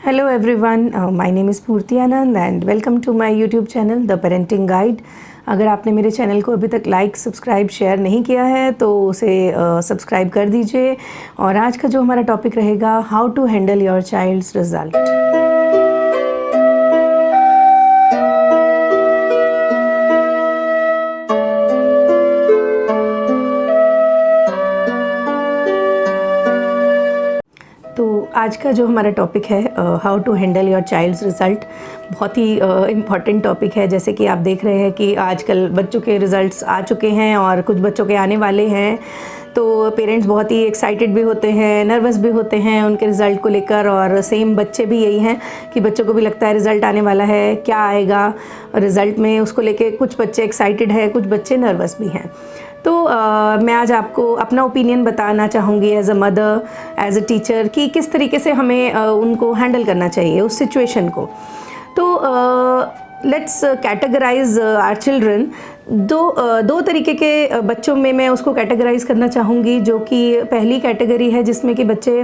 Hello everyone, my name is Purti Anand and welcome to my YouTube channel The Parenting Guide। अगर आपने मेरे channel को अभी तक लाइक, सब्सक्राइब, शेयर नहीं किया है तो उसे सब्सक्राइब कर दीजिए। और आज का जो हमारा टॉपिक रहेगा, how to handle your child's result. तो आज का जो हमारा टॉपिक है, how to handle your child's result, बहुत ही इम्पॉर्टेंट टॉपिक है। जैसे कि आप देख रहे हैं कि आजकल बच्चों के रिज़ल्ट्स आ चुके हैं और कुछ बच्चों के आने वाले हैं, तो पेरेंट्स बहुत ही एक्साइटेड भी होते हैं, नर्वस भी होते हैं उनके रिज़ल्ट को लेकर। और सेम बच्चे भी यही हैं कि बच्चों को भी लगता है रिज़ल्ट आने वाला है, क्या आएगा रिज़ल्ट में, उसको लेके कुछ बच्चे एक्साइटेड हैं, कुछ बच्चे नर्वस भी हैं। तो मैं आज आपको अपना ओपिनियन बताना चाहूँगी as a mother, as a teacher, कि किस तरीके से हमें उनको हैंडल करना चाहिए उस सिचुएशन को। तो लेट्स कैटेगराइज आवर चिल्ड्रन। दो तरीके के बच्चों में मैं उसको कैटेगराइज करना चाहूँगी। जो कि पहली कैटेगरी है जिसमें कि बच्चे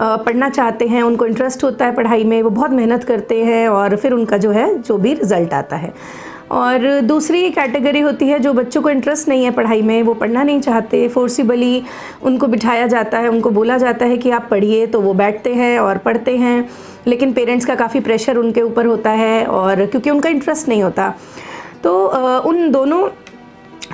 पढ़ना चाहते हैं, उनको इंटरेस्ट होता है पढ़ाई में, वो बहुत मेहनत करते हैं और फिर उनका जो भी रिज़ल्ट आता है। और दूसरी कैटेगरी होती है जो बच्चों को इंटरेस्ट नहीं है पढ़ाई में, वो पढ़ना नहीं चाहते, फोर्सिबली उनको बिठाया जाता है, उनको बोला जाता है कि आप पढ़िए, तो वो बैठते हैं और पढ़ते हैं, लेकिन पेरेंट्स का काफ़ी प्रेशर उनके ऊपर होता है और क्योंकि उनका इंटरेस्ट नहीं होता। तो उन दोनों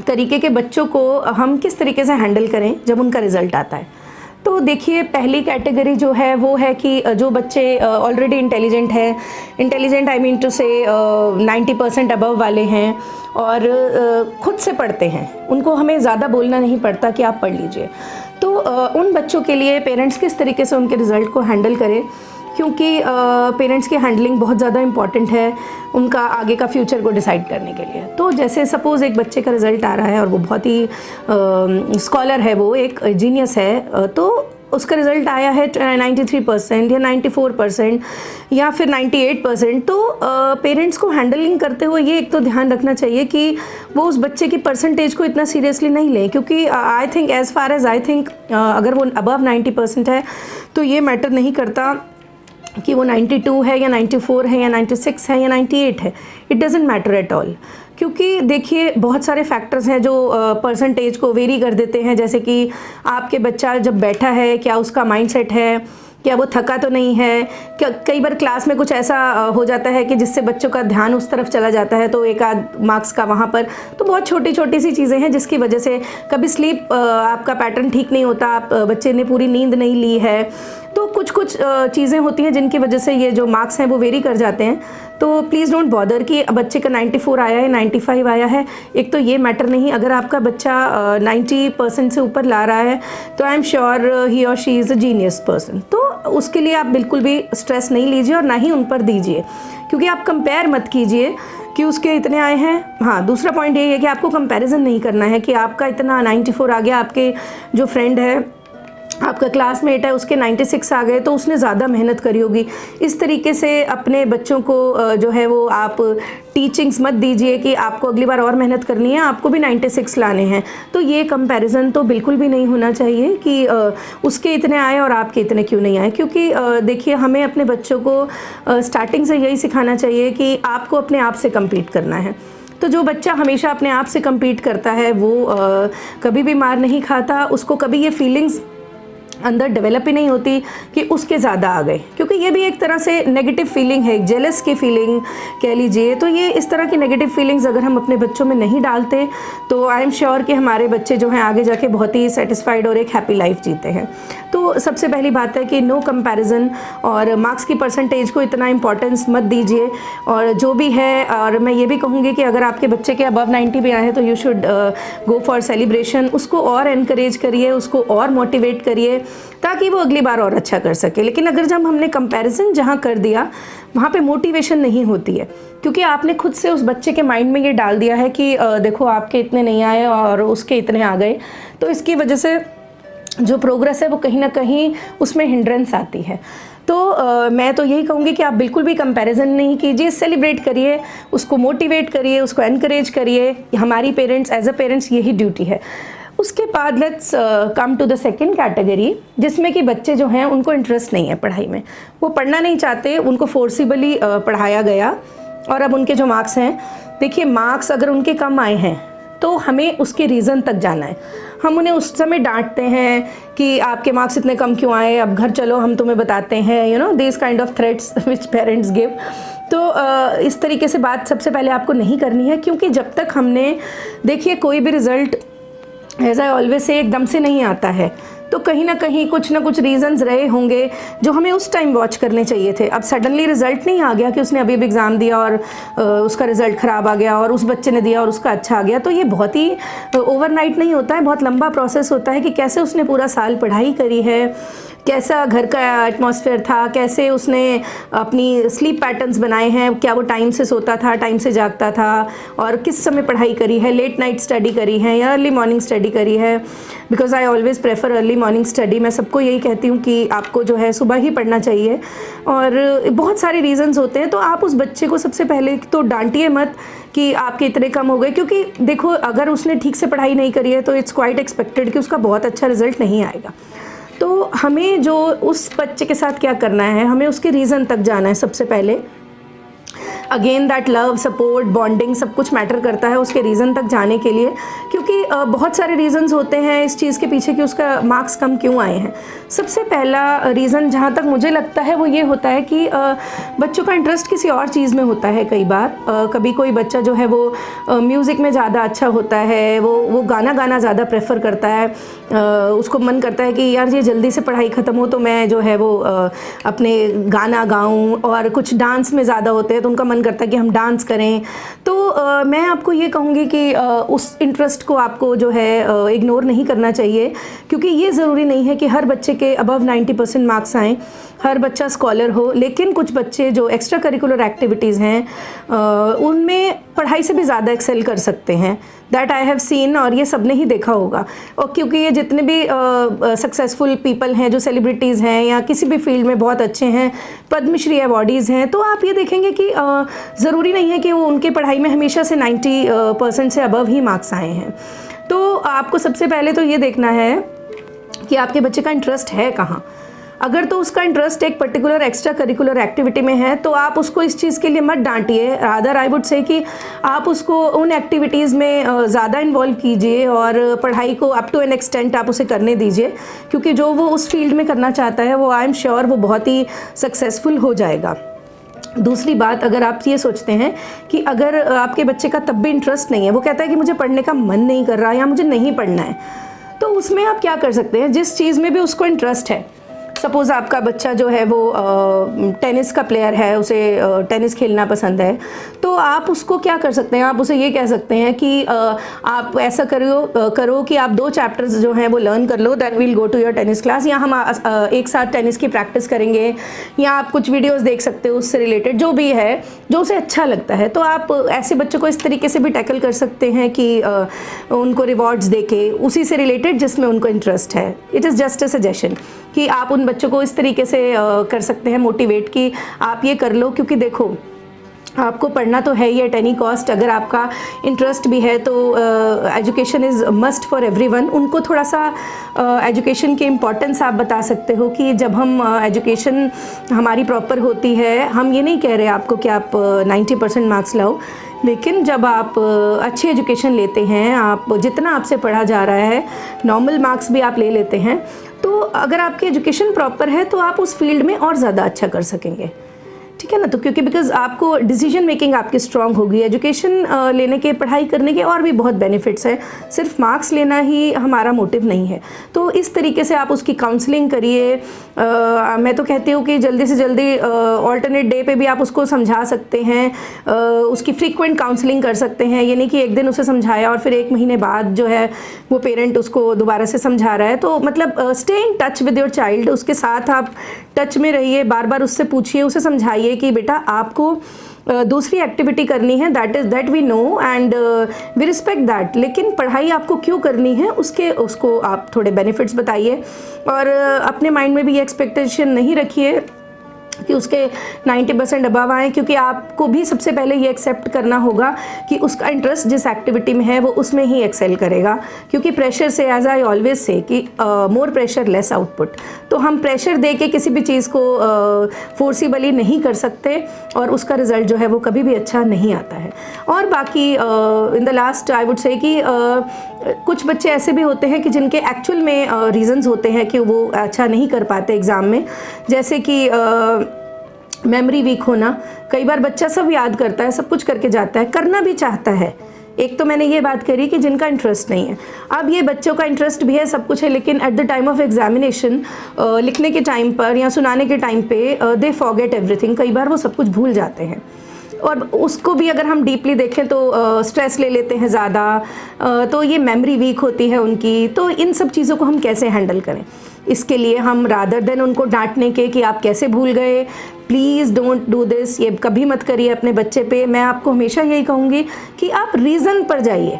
तरीके के बच्चों को हम किस तरीके से हैंडल करें जब उनका रिज़ल्ट आता है। तो देखिए, पहली कैटेगरी जो है वो है कि जो बच्चे ऑलरेडी इंटेलिजेंट है, इंटेलिजेंट आई मीन टू से 90% अबव वाले हैं और खुद से पढ़ते हैं, उनको हमें ज़्यादा बोलना नहीं पड़ता कि आप पढ़ लीजिए। तो उन बच्चों के लिए पेरेंट्स किस तरीके से उनके रिज़ल्ट को हैंडल करें, क्योंकि पेरेंट्स की हैंडलिंग बहुत ज़्यादा इम्पॉर्टेंट है उनका आगे का फ्यूचर को डिसाइड करने के लिए। तो जैसे सपोज़ एक बच्चे का रिज़ल्ट आ रहा है और वो बहुत ही स्कॉलर है, वो एक जीनियस है, तो उसका रिज़ल्ट आया है 93% या 94% या फिर 98%। तो पेरेंट्स को हैंडलिंग करते हुए ये एक तो ध्यान रखना चाहिए कि वो उस बच्चे की परसेंटेज को इतना सीरियसली नहीं लें, क्योंकि I think as far as I think अगर वो अबव 90% है तो ये मैटर नहीं करता कि वो 92 है या 94 है या 96 है या 98 है, it doesn't matter at all. क्योंकि देखिए, बहुत सारे फैक्टर्स हैं जो परसेंटेज को वेरी कर देते हैं। जैसे कि आपके बच्चा जब बैठा है, क्या उसका माइंडसेट है, क्या वो थका तो नहीं है, क्या कई बार क्लास में कुछ ऐसा हो जाता है कि जिससे बच्चों का ध्यान उस तरफ चला जाता है, तो एक आध मार्क्स का वहाँ पर। तो बहुत छोटी छोटी सी चीज़ें हैं जिसकी वजह से कभी स्लीप आपका पैटर्न ठीक नहीं होता, आप बच्चे ने पूरी नींद नहीं ली है, तो कुछ चीज़ें होती हैं जिनकी वजह से ये जो मार्क्स हैं वो वेरी कर जाते हैं। तो प्लीज़ डोंट बॉदर कि बच्चे का 94 आया है, 95 आया है, एक तो ये मैटर नहीं। अगर आपका बच्चा 90% से ऊपर ला रहा है तो आई एम श्योर ही और she is a genius person. तो उसके लिए आप बिल्कुल भी स्ट्रेस नहीं लीजिए और ना ही उन पर दीजिए, क्योंकि आप कंपेयर मत कीजिए कि उसके इतने आए हैं। हाँ, दूसरा पॉइंट ये है कि आपको कंपैरिजन नहीं करना है कि आपका इतना 94 आ गया, आपके जो फ्रेंड है, आपका क्लासमेट है, उसके 96 आ गए, तो उसने ज़्यादा मेहनत करी होगी। इस तरीके से अपने बच्चों को जो है वो आप टीचिंग्स मत दीजिए कि आपको अगली बार और मेहनत करनी है, आपको भी 96 लाने हैं। तो ये कंपैरिजन तो बिल्कुल भी नहीं होना चाहिए कि उसके इतने आए और आपके इतने क्यों नहीं आए। क्योंकि देखिए, हमें अपने बच्चों को स्टार्टिंग से यही सिखाना चाहिए कि आपको अपने आप से कम्पीट करना है। तो जो बच्चा हमेशा अपने आप से कम्पीट करता है वो कभी भी मार नहीं खाता, उसको कभी ये फीलिंग्स अंदर डेवलप ही नहीं होती कि उसके ज़्यादा आ गए, क्योंकि ये भी एक तरह से नेगेटिव फीलिंग है, जेलस की फीलिंग कह लीजिए। तो ये इस तरह की नेगेटिव फीलिंग्स अगर हम अपने बच्चों में नहीं डालते तो आई एम श्योर कि हमारे बच्चे जो हैं आगे जाके बहुत ही सेटिस्फाइड और एक हैप्पी लाइफ जीते हैं। तो सबसे पहली बात है कि नो कंपैरिजन, और मार्क्स की परसेंटेज को इतना इंपॉर्टेंस मत दीजिए। और जो भी है, और मैं ये भी कहूँगी कि अगर आपके बच्चे के अबव 90 भी आए हैं तो you should go for celebration, उसको और एनकरेज करिए, उसको और मोटिवेट करिए, ताकि वो अगली बार और अच्छा कर सके। लेकिन अगर जब हमने कंपैरिजन जहाँ कर दिया, वहाँ पे मोटिवेशन नहीं होती है, क्योंकि आपने खुद से उस बच्चे के माइंड में ये डाल दिया है कि देखो आपके इतने नहीं आए और उसके इतने आ गए। तो इसकी वजह से जो प्रोग्रेस है वो कहीं ना कहीं उसमें हिंड्रेंस आती है। तो मैं तो यही कहूँगी कि आप बिल्कुल भी कंपैरिजन नहीं कीजिए, सेलिब्रेट करिए, उसको मोटिवेट करिए, उसको एनकरेज करिए। हमारी पेरेंट्स एज अ पेरेंट्स यही ड्यूटी है। उसके बाद let's come to the second category, जिसमें कि बच्चे जो हैं उनको इंटरेस्ट नहीं है पढ़ाई में, वो पढ़ना नहीं चाहते, उनको फोर्सिबली पढ़ाया गया और अब उनके जो मार्क्स हैं, देखिए मार्क्स अगर उनके कम आए हैं तो हमें उसके रीज़न तक जाना है। हम उन्हें उस समय डांटते हैं कि आपके मार्क्स इतने कम क्यों आए, अब घर चलो हम तुम्हें बताते हैं, you know this kind of threats which parents give. तो इस तरीके से बात सबसे पहले आपको नहीं करनी है, क्योंकि जब तक हमने, देखिए कोई भी result as I always say एकदम से नहीं आता है, तो कहीं ना कहीं कुछ ना कुछ रीजंस रहे होंगे जो हमें उस टाइम वॉच करने चाहिए थे। अब सडनली रिजल्ट नहीं आ गया कि उसने अभी एग्ज़ाम दिया और उसका रिजल्ट ख़राब आ गया और उस बच्चे ने दिया और उसका अच्छा आ गया, तो ये बहुत ही ओवरनाइट नहीं होता है, बहुत लंबा प्रोसेस होता है कि कैसे उसने पूरा साल पढ़ाई करी है, कैसा घर का एटमॉस्फेयर था, कैसे उसने अपनी स्लीप पैटर्न्स बनाए हैं, क्या वो टाइम से सोता था, टाइम से जागता था, और किस समय पढ़ाई करी है, लेट नाइट स्टडी करी है या अर्ली मॉर्निंग स्टडी करी है। Because I always prefer early morning study. मैं सबको यही कहती हूँ कि आपको जो है सुबह ही पढ़ना चाहिए, और बहुत सारे रीजंस होते हैं। तो आप उस बच्चे को सबसे पहले तो डांटिए मत कि आपके इतने कम हो गए, क्योंकि देखो अगर उसने ठीक से पढ़ाई नहीं करी है तो इट्स क्वाइट एक्सपेक्टेड कि उसका बहुत अच्छा रिजल्ट नहीं आएगा। तो हमें जो उस बच्चे के साथ क्या करना है, हमें उसके रीज़न तक जाना है सबसे पहले। Again that love, support, bonding सब कुछ मैटर करता है उसके रीज़न तक जाने के लिए, क्योंकि बहुत सारे रीज़न्स होते हैं इस चीज़ के पीछे कि उसका मार्क्स कम क्यों आए हैं। सबसे पहला रीज़न जहाँ तक मुझे लगता है वो ये होता है कि बच्चों का इंटरेस्ट किसी और चीज़ में होता है। कई बार कभी कोई बच्चा जो है वो म्यूज़िक में ज़्यादा अच्छा होता है, वो गाना ज़्यादा प्रेफर करता है, उसको मन करता है कि यार ये जल्दी से पढ़ाई ख़त्म हो तो मैं जो है वो अपने गाना गाऊँ, और कुछ डांस में ज़्यादा होते हैं तो उनका मन करता है कि हम डांस करें। तो मैं आपको ये कहूँगी कि उस इंटरेस्ट को आपको जो है इग्नोर नहीं करना चाहिए, क्योंकि ये ज़रूरी नहीं है कि हर बच्चे के अबव 90% मार्क्स आएँ, हर बच्चा स्कॉलर हो। लेकिन कुछ बच्चे जो एक्स्ट्रा करिकुलर एक्टिविटीज़ हैं उनमें पढ़ाई से भी ज़्यादा एक्सेल कर सकते हैं, दैट आई हैव सीन, और ये सब ने ही देखा होगा। और क्योंकि ये जितने भी सक्सेसफुल पीपल हैं, जो सेलिब्रिटीज़ हैं या किसी भी फील्ड में बहुत अच्छे हैं, पद्मश्री अवॉर्डीज़ हैं, तो आप ये देखेंगे कि ज़रूरी नहीं है कि वो उनके पढ़ाई में हमेशा से 90% से अबव ही मार्क्स आए हैं। तो आपको सबसे पहले तो ये देखना है कि आपके बच्चे का इंटरेस्ट है कहाँ। अगर तो उसका इंटरेस्ट एक पर्टिकुलर एक्स्ट्रा करिकुलर एक्टिविटी में है तो आप उसको इस चीज़ के लिए मत डांटिए, रादर आई वुड से कि आप उसको उन एक्टिविटीज़ में ज़्यादा इन्वॉल्व कीजिए और पढ़ाई को अप टू एन एक्सटेंट आप उसे करने दीजिए, क्योंकि जो वो उस फील्ड में करना चाहता है वो आई एम श्योर वो बहुत ही सक्सेसफुल हो जाएगा। दूसरी बात, अगर आप ये सोचते हैं कि अगर आपके बच्चे का तब भी इंटरेस्ट नहीं है, वो कहता है कि मुझे पढ़ने का मन नहीं कर रहा या मुझे नहीं पढ़ना है, तो उसमें आप क्या कर सकते हैं, जिस चीज़ में भी उसको इंटरेस्ट है। सपोज़ आपका बच्चा जो है वो टेनिस का प्लेयर है, उसे टेनिस खेलना पसंद है, तो आप उसको क्या कर सकते हैं, आप उसे ये कह सकते हैं कि आप ऐसा करो कि आप 2 चैप्टर्स जो हैं वो लर्न कर लो, then we'll go to your tennis class, या हम एक साथ टेनिस की प्रैक्टिस करेंगे, या आप कुछ वीडियोस देख सकते हो उससे रिलेटेड, जो भी है जो उसे अच्छा लगता है। तो आप ऐसे बच्चों को इस तरीके से भी टैकल कर सकते हैं कि उनको रिवॉर्ड्स देके उसी से रिलेटेड जिसमें उनको इंटरेस्ट है। It is just a suggestion कि आप उन बच्चों को इस तरीके से कर सकते हैं मोटिवेट कि आप ये कर लो, क्योंकि देखो आपको पढ़ना तो है ही एट एनी कॉस्ट। अगर आपका इंटरेस्ट भी है तो education is must for everyone. उनको थोड़ा सा एजुकेशन के इम्पोर्टेंस आप बता सकते हो कि जब हम एजुकेशन हमारी प्रॉपर होती है, हम ये नहीं कह रहे आपको कि आप 90% मार्क्स लाओ, लेकिन जब आप अच्छी एजुकेशन लेते हैं, आप जितना आपसे पढ़ा जा रहा है नॉर्मल मार्क्स भी आप ले लेते हैं, तो अगर आपकी एजुकेशन प्रॉपर है तो आप उस फील्ड में और ज़्यादा अच्छा कर सकेंगे, ठीक है ना। तो क्योंकि बिकॉज आपको डिसीजन मेकिंग आपकी स्ट्रांग होगी। एजुकेशन लेने के, पढ़ाई करने के और भी बहुत बेनिफिट्स हैं, सिर्फ मार्क्स लेना ही हमारा मोटिव नहीं है। तो इस तरीके से आप उसकी काउंसलिंग करिए। मैं तो कहती हूँ कि जल्दी से जल्दी ऑल्टरनेट डे पे भी आप उसको समझा सकते हैं, उसकी फ्रीक्वेंट काउंसलिंग कर सकते हैं। ये नहीं कि एक दिन उसे समझाया और फिर 1 महीने बाद जो है वो पेरेंट उसको दोबारा से समझा रहा है। तो मतलब stay in touch with your child, उसके साथ आप टच में रहिए, बार बार उससे पूछिए, उसे समझाइए कि बेटा आपको दूसरी एक्टिविटी करनी है, that we know and we respect that, लेकिन पढ़ाई आपको क्यों करनी है उसको आप थोड़े बेनिफिट्स बताइए। और अपने माइंड में भी ये एक्सपेक्टेशन नहीं रखिए कि उसके 90% अबव आए, क्योंकि आपको भी सबसे पहले ये एक्सेप्ट करना होगा कि उसका इंटरेस्ट जिस एक्टिविटी में है वो उसमें ही एक्सेल करेगा। क्योंकि प्रेशर से, एज आई ऑलवेज से, कि मोर प्रेशर लेस आउटपुट, तो हम प्रेशर दे के किसी भी चीज़ को फोर्सिबली नहीं कर सकते और उसका रिज़ल्ट जो है वो कभी भी अच्छा नहीं आता है। और बाकी in the last I would say कि कुछ बच्चे ऐसे भी होते हैं कि जिनके एक्चुअल में रीज़न्स होते हैं कि वो अच्छा नहीं कर पाते एग्ज़ाम में, जैसे कि मेमोरी वीक होना। कई बार बच्चा सब याद करता है, सब कुछ करके जाता है, करना भी चाहता है। एक तो मैंने ये बात करी कि जिनका इंटरेस्ट नहीं है। अब ये बच्चों का इंटरेस्ट भी है, सब कुछ है, लेकिन at the time of examination, लिखने के टाइम पर या सुनाने के टाइम पे दे फॉरगेट एवरीथिंग। कई बार वो सब कुछ भूल जाते हैं और उसको भी अगर हम डीपली देखें तो स्ट्रेस ले लेते हैं ज़्यादा, तो ये मेमोरी वीक होती है उनकी। तो इन सब चीज़ों को हम कैसे हैंडल करें, इसके लिए हम रादर देन उनको डांटने के कि आप कैसे भूल गए, प्लीज़ डोंट डू दिस, ये कभी मत करिए अपने बच्चे पे। मैं आपको हमेशा यही कहूँगी कि आप रीज़न पर जाइए,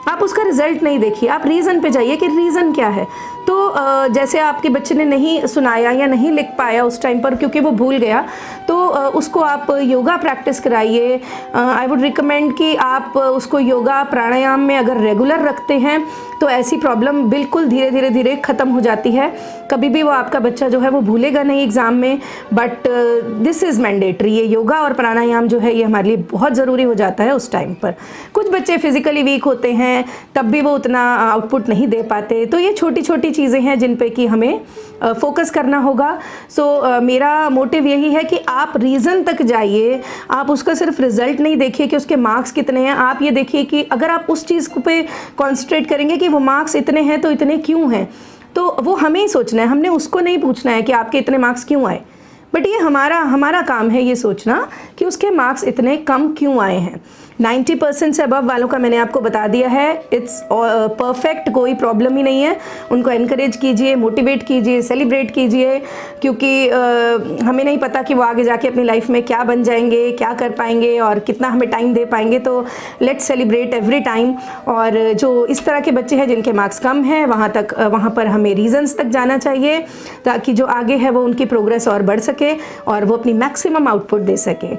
आप उसका रिज़ल्ट नहीं देखिए, आप रीज़न पे जाइए कि रीज़न क्या है। तो जैसे आपके बच्चे ने नहीं सुनाया या नहीं लिख पाया उस टाइम पर क्योंकि वो भूल गया, तो उसको आप योगा प्रैक्टिस कराइए। आई वुड रिकमेंड कि आप उसको योगा प्राणायाम में अगर रेगुलर रखते हैं तो ऐसी प्रॉब्लम बिल्कुल धीरे धीरे ख़त्म हो जाती है। कभी भी वो आपका बच्चा जो है वो भूलेगा नहीं एग्ज़ाम में। बट दिस इज़ मैंडेटरी, ये योगा और प्राणायाम जो है ये हमारे लिए बहुत ज़रूरी हो जाता है उस टाइम पर। कुछ बच्चे फिज़िकली वीक होते हैं, तब भी वो उतना आउटपुट नहीं दे पाते। तो ये छोटी छोटी चीज़ें हैं जिन पे कि हमें फोकस करना होगा। सो मेरा मोटिव यही है कि आप रीज़न तक जाइए, आप उसका सिर्फ रिज़ल्ट नहीं देखिए कि उसके मार्क्स कितने हैं। आप ये देखिए कि अगर आप उस चीज़ पे कॉन्सेंट्रेट करेंगे कि वो मार्क्स इतने हैं तो इतने क्यों हैं, तो वो हमें ही सोचना है, हमने उसको नहीं पूछना है कि आपके इतने मार्क्स क्यों आए। बट ये हमारा काम है ये सोचना कि उसके मार्क्स इतने कम क्यों आए हैं। 90% से अबव वालों का मैंने आपको बता दिया है, इट्स परफेक्ट, कोई प्रॉब्लम ही नहीं है। उनको एनकरेज कीजिए, मोटिवेट कीजिए, सेलिब्रेट कीजिए, क्योंकि हमें नहीं पता कि वो आगे जाके अपनी लाइफ में क्या बन जाएंगे, क्या कर पाएंगे और कितना हमें टाइम दे पाएंगे। तो लेट्स सेलिब्रेट एवरी टाइम। और जो इस तरह के बच्चे हैं जिनके मार्क्स कम हैं, वहाँ पर हमें रीजंस तक जाना चाहिए ताकि जो आगे है वो उनकी प्रोग्रेस और बढ़ सके और वो अपनी मैक्सिमम आउटपुट दे सके।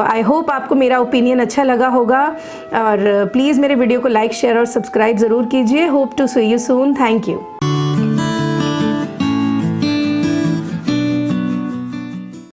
आई होप आपको मेरा ओपिनियन अच्छा लगा होगा और प्लीज़ मेरे वीडियो को लाइक, शेयर और सब्सक्राइब ज़रूर कीजिए। Hope to see you soon. Thank you.